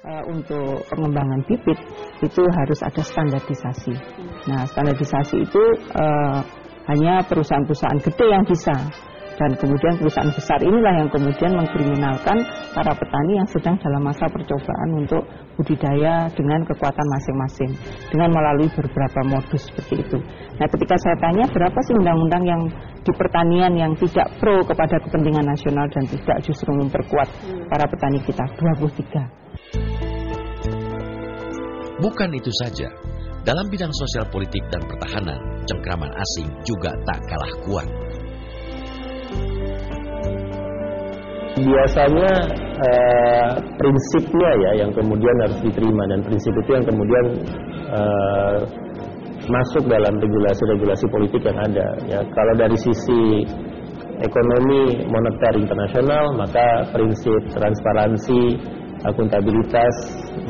Untuk pengembangan bibit itu harus ada standarisasi. Nah, standarisasi itu hanya perusahaan-perusahaan gede yang bisa. Dan kemudian perusahaan besar inilah yang kemudian mengkriminalkan para petani yang sedang dalam masa percobaan untuk budidaya dengan kekuatan masing-masing, dengan melalui beberapa modus seperti itu. Nah, ketika saya tanya berapa sih undang-undang yang di pertanian yang tidak pro kepada kepentingan nasional dan tidak justru memperkuat para petani kita, 23. Bukan itu saja, dalam bidang sosial politik dan pertahanan, cengkraman asing juga tak kalah kuat. Biasanya prinsipnya ya yang kemudian harus diterima, dan prinsip itu yang kemudian masuk dalam regulasi-regulasi politik yang ada. Ya, kalau dari sisi ekonomi moneter internasional, maka prinsip transparansi, akuntabilitas,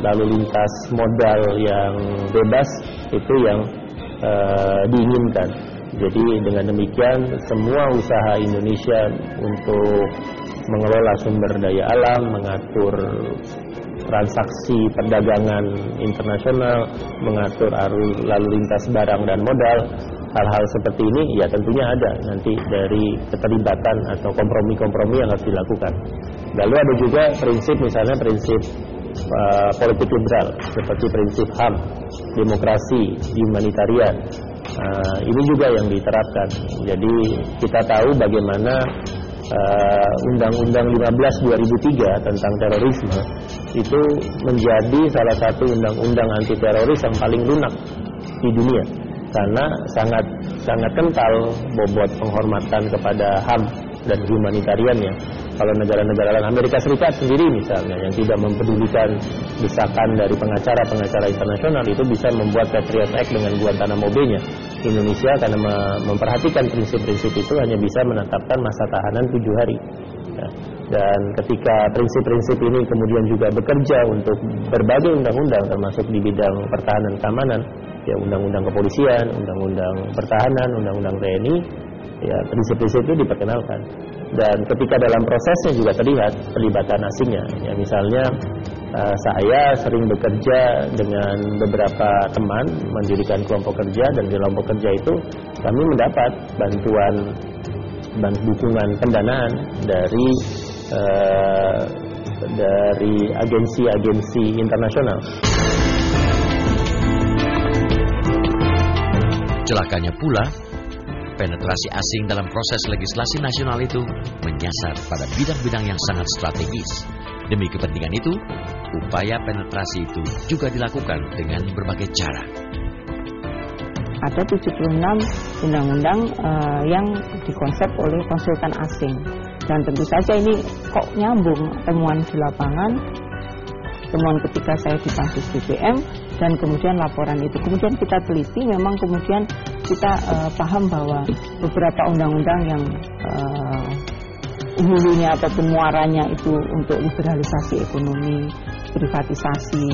lalu lintas modal yang bebas itu yang diinginkan. Jadi dengan demikian semua usaha Indonesia untuk mengelola sumber daya alam, mengatur transaksi perdagangan internasional, mengatur lalu lintas barang dan modal, hal-hal seperti ini ya tentunya ada nanti dari keterlibatan atau kompromi-kompromi yang harus dilakukan. Lalu ada juga prinsip, misalnya prinsip politik liberal seperti prinsip HAM, demokrasi, humanitarian. Ini juga yang diterapkan. Jadi kita tahu bagaimana Undang-Undang 15/2003 tentang terorisme itu menjadi salah satu undang-undang anti teroris yang paling lunak di dunia, karena sangat kental bobot penghormatan kepada HAM dan humanitariannya. Kalau negara-negara lain, Amerika Serikat sendiri misalnya, yang tidak mempedulikan desakan dari pengacara-pengacara internasional, itu bisa membuat Patriot Act dengan Guantanamo Bay-nya. Indonesia karena memperhatikan prinsip-prinsip itu hanya bisa menetapkan masa tahanan 7 hari. Ya. Dan ketika prinsip-prinsip ini kemudian juga bekerja untuk berbagai undang-undang, termasuk di bidang pertahanan keamanan, ya undang-undang kepolisian, undang-undang pertahanan, undang-undang TNI, ya prinsip-prinsip itu diperkenalkan. Dan ketika dalam prosesnya juga terlihat pelibatan asingnya. Ya misalnya saya sering bekerja dengan beberapa teman mendirikan kelompok kerja, dan di kelompok kerja itu kami mendapat dukungan pendanaan dari agensi-agensi internasional. Celakanya pula, penetrasi asing dalam proses legislasi nasional itu menyasar pada bidang-bidang yang sangat strategis. Demi kepentingan itu, upaya penetrasi itu juga dilakukan dengan berbagai cara. Ada 76 undang-undang yang dikonsep oleh konsultan asing. Dan tentu saja ini kok nyambung temuan di lapangan, temuan ketika saya di Pansus BBM, dan kemudian laporan itu. Kemudian kita teliti, memang kemudian kita paham bahwa beberapa undang-undang yang hulunya ataupun muaranya itu untuk liberalisasi ekonomi, privatisasi,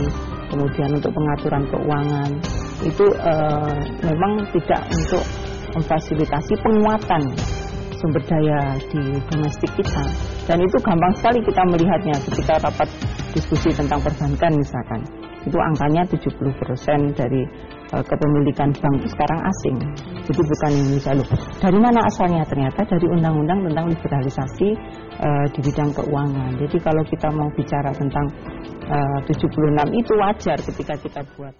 kemudian untuk pengaturan keuangan, itu memang tidak untuk memfasilitasi penguatan sumber daya di domestik kita. Dan itu gampang sekali kita melihatnya ketika rapat diskusi tentang perbankan misalkan. Itu angkanya 70% dari kepemilikan bank itu sekarang asing. Jadi bukan Indonesia. Loh, dari mana asalnya? Ternyata dari undang-undang tentang liberalisasi di bidang keuangan. Jadi kalau kita mau bicara tentang 76 itu wajar ketika kita buat.